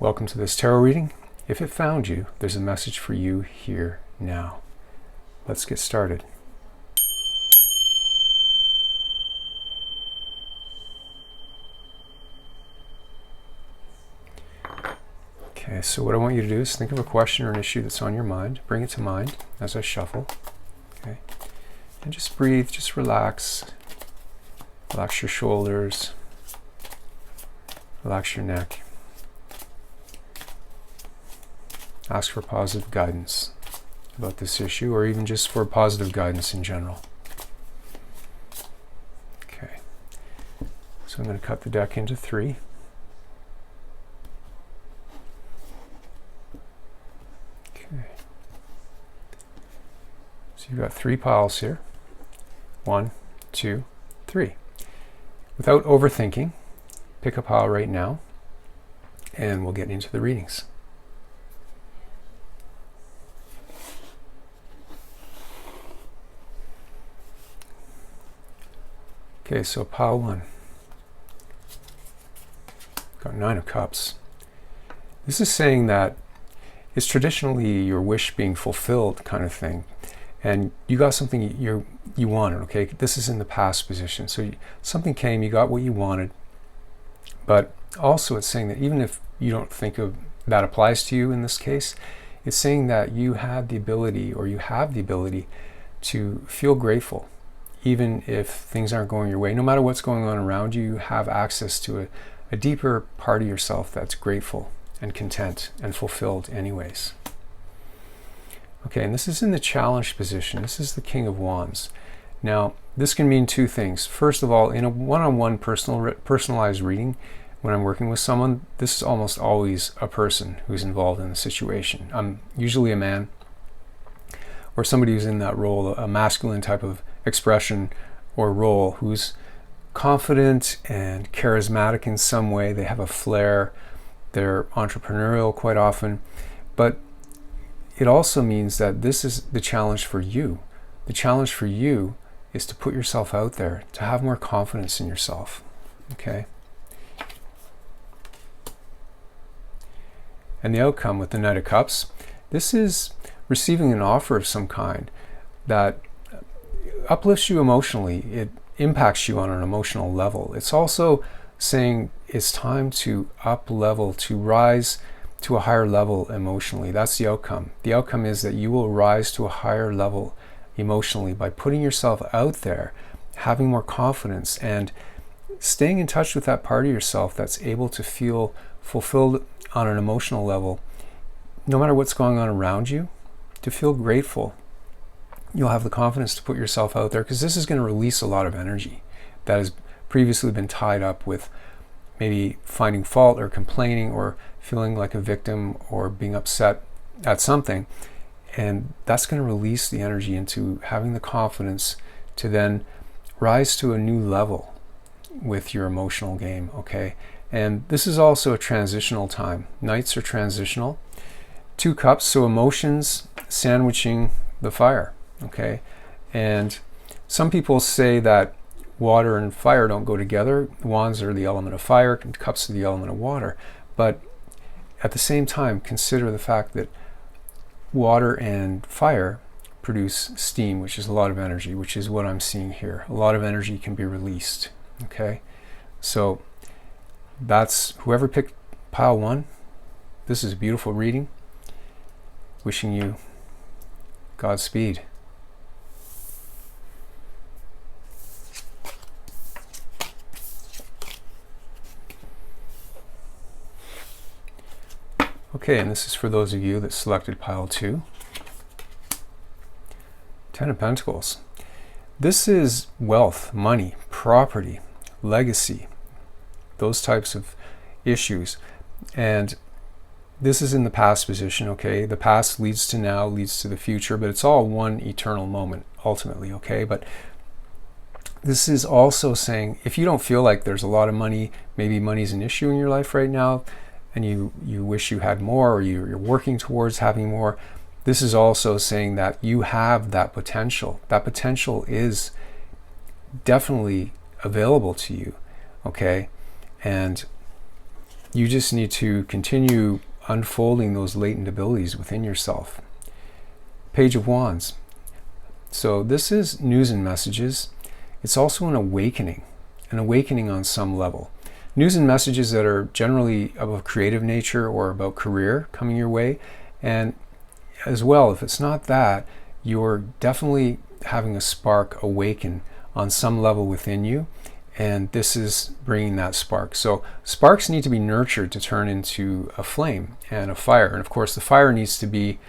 Welcome to this tarot reading. If it found you, there's a message for you here now. Let's get started. Okay, so what I want you to do is think of a question or an issue that's on your mind. Bring it to mind as I shuffle. Okay, and just breathe, just relax. Relax your shoulders. Relax your neck. Ask for positive guidance about this issue, or even just for positive guidance in general. Okay, so I'm going to cut the deck into 3. Okay, so you've got 3 piles here. 1, 2, 3. Without overthinking, pick a pile right now, and we'll get into the readings. Okay, so pile 1. Got 9 of Cups. This is saying that it's traditionally your wish being fulfilled kind of thing. And you got something you wanted, okay? This is in the past position. So something came, you got what you wanted. But also it's saying that even if you don't think of that applies to you in this case, it's saying that you had the ability, or you have the ability to feel grateful. Even if things aren't going your way, no matter what's going on around you, you have access to a deeper part of yourself that's grateful and content and fulfilled anyways. Okay, and this is in the challenged position. This is the King of Wands. Now, this can mean 2 things. First of all, in a one-on-one personalized reading, when I'm working with someone, this is almost always a person who's involved in the situation. I'm usually a man, or somebody who's in that role, a masculine type of expression or role, who's confident and charismatic in some way. They have a flair. They're entrepreneurial quite often. But it also means that this is the challenge for you. The challenge for you is to put yourself out there, to have more confidence in yourself. Okay? And the outcome with the Knight of Cups, this is receiving an offer of some kind that uplifts you emotionally. It impacts you on an emotional level. It's also saying it's time to up level, to rise to a higher level emotionally. That's the outcome. The outcome is that you will rise to a higher level emotionally by putting yourself out there, having more confidence, and staying in touch with that part of yourself that's able to feel fulfilled on an emotional level, no matter what's going on around you, to feel grateful. You'll have the confidence to put yourself out there, because this is going to release a lot of energy that has previously been tied up with maybe finding fault or complaining or feeling like a victim or being upset at something. And that's going to release the energy into having the confidence to then rise to a new level with your emotional game, okay? And this is also a transitional time. Nights are transitional. 2 cups, so emotions sandwiching the fire. Okay, and some people say that water and fire don't go together. Wands are the element of fire, and cups are the element of water. But at the same time, consider the fact that water and fire produce steam, which is a lot of energy, which is what I'm seeing here. A lot of energy can be released. Okay, so that's whoever picked pile 1. This is a beautiful reading. Wishing you Godspeed. Okay, and this is for those of you that selected pile 2. 10 of Pentacles. This is wealth, money, property, legacy, those types of issues. And this is in the past position, okay? The past leads to now, leads to the future, but it's all one eternal moment, ultimately, okay? But this is also saying, if you don't feel like there's a lot of money, maybe money's an issue in your life right now, and you wish you had more, or you're working towards having more, this is also saying that you have that potential. That potential is definitely available to you, okay? And you just need to continue unfolding those latent abilities within yourself. Page of Wands. So this is news and messages. It's also an awakening on some level. News and messages that are generally of a creative nature or about career coming your way. And as well, if it's not that, you're definitely having a spark awaken on some level within you. And this is bringing that spark. So sparks need to be nurtured to turn into a flame and a fire. And of course, the fire needs to be,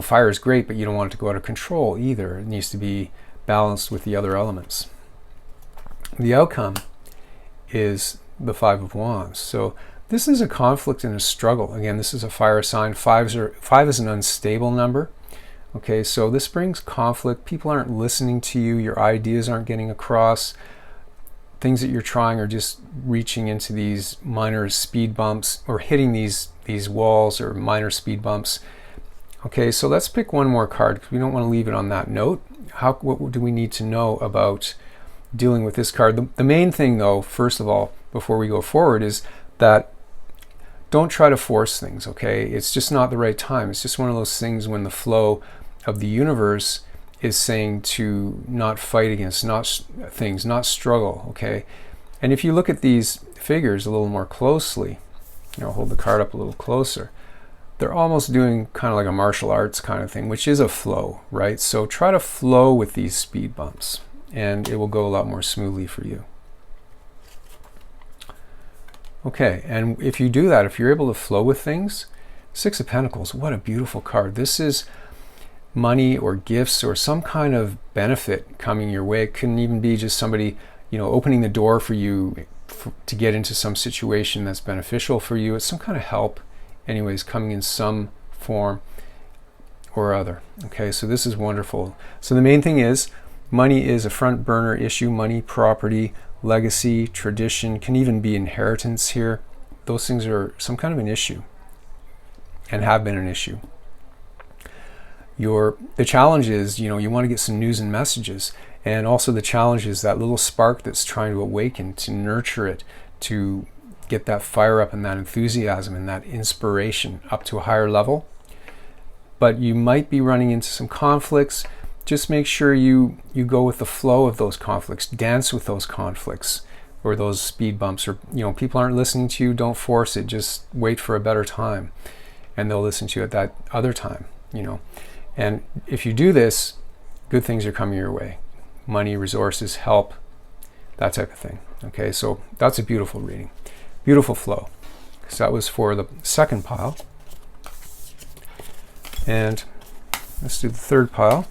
fire is great, but you don't want it to go out of control either. It needs to be balanced with the other elements. The outcome is the Five of Wands. So this is a conflict and a struggle. Again, this is a fire sign. Five is an unstable number. Okay, so this brings conflict. People aren't listening to you. Your ideas aren't getting across. Things that you're trying are just reaching into these minor speed bumps or hitting these walls or minor speed bumps. Okay, so let's pick one more card because we don't want to leave it on that note. What do we need to know about dealing with this card? The main thing, though, first of all, before we go forward, is that don't try to force things, okay? It's just not the right time. It's just one of those things when the flow of the universe is saying to not fight against not struggle, okay? And if you look at these figures a little more closely, hold the card up a little closer, they're almost doing kind of like a martial arts kind of thing, which is a flow, right? So try to flow with these speed bumps, and it will go a lot more smoothly for you. Okay, and if you do that, if you're able to flow with things, Six of Pentacles, what a beautiful card. This is money or gifts or some kind of benefit coming your way. It couldn't even be just somebody, opening the door for you to get into some situation that's beneficial for you. It's some kind of help, anyways, coming in some form or other. Okay, so this is wonderful. So the main thing is, money is a front burner issue. Money, property, legacy, tradition, can even be inheritance here. Those things are some kind of an issue and have been an issue. The challenge is, you want to get some news and messages, and also the challenge is that little spark that's trying to awaken, to nurture it, to get that fire up and that enthusiasm and that inspiration up to a higher level. But you might be running into some conflicts. Just make sure you go with the flow of those conflicts, dance with those conflicts or those speed bumps, or people aren't listening to you, don't force it, just wait for a better time and they'll listen to you at that other time. And if you do this, good things are coming your way. Money, resources, help, that type of thing. Okay, so that's a beautiful reading. Beautiful flow. So that was for the second pile. And let's do the third pile.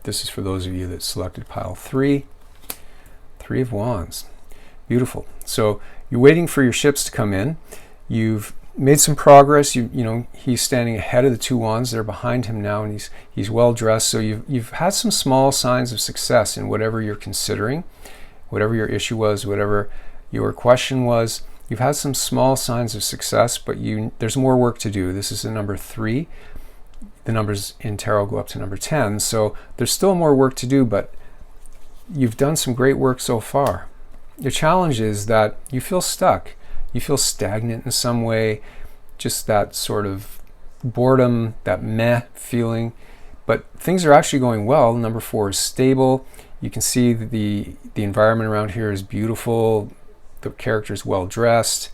This is for those of you that selected pile 3. Three of Wands. Beautiful. So you're waiting for your ships to come in. You've made some progress. He's standing ahead of the two wands. They're behind him now, and he's well dressed. So you've had some small signs of success in whatever you're considering, whatever your issue was, whatever your question was. You've had some small signs of success, but there's more work to do. This is the number 3. The numbers in tarot go up to number 10. So there's still more work to do, but you've done some great work so far. The challenge is that you feel stuck. You feel stagnant in some way, just that sort of boredom, that meh feeling. But things are actually going well. Number 4 is stable. You can see the environment around here is beautiful. The character is well dressed.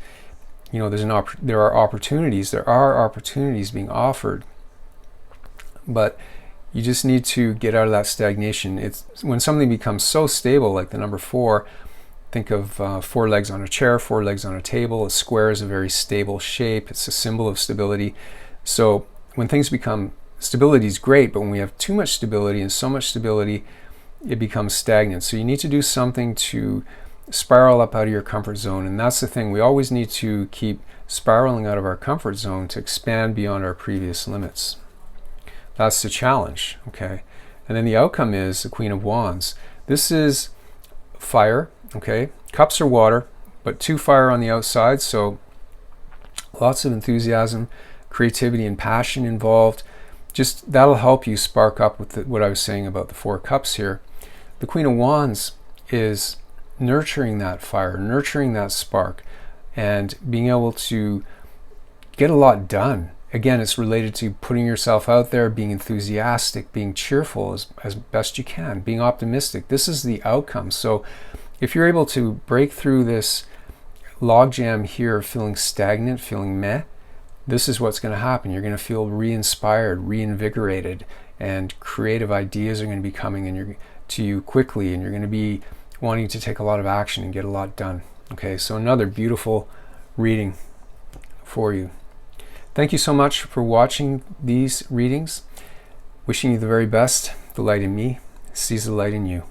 There are opportunities being offered. But you just need to get out of that stagnation. It's when something becomes so stable, like the number 4. Think of 4 legs on a chair, 4 legs on a table. A square is a very stable shape. It's a symbol of stability. So when things become, stability is great, but when we have too much stability and so much stability, it becomes stagnant. So you need to do something to spiral up out of your comfort zone. And that's the thing. We always need to keep spiraling out of our comfort zone to expand beyond our previous limits. That's the challenge, okay? And then the outcome is the Queen of Wands. This is fire. Okay, cups are water, but 2 fire on the outside, so lots of enthusiasm, creativity, and passion involved. Just that'll help you spark up with what I was saying about the 4 cups here. The Queen of Wands is nurturing that fire, nurturing that spark, and being able to get a lot done. Again, it's related to putting yourself out there, being enthusiastic, being cheerful as best you can, being optimistic. This is the outcome. So if you're able to break through this logjam here, feeling stagnant, feeling meh, this is what's going to happen. You're going to feel re-inspired, reinvigorated, and creative ideas are going to be coming to you quickly, and you're going to be wanting to take a lot of action and get a lot done. Okay, so another beautiful reading for you. Thank you so much for watching these readings. Wishing you the very best. The light in me sees the light in you.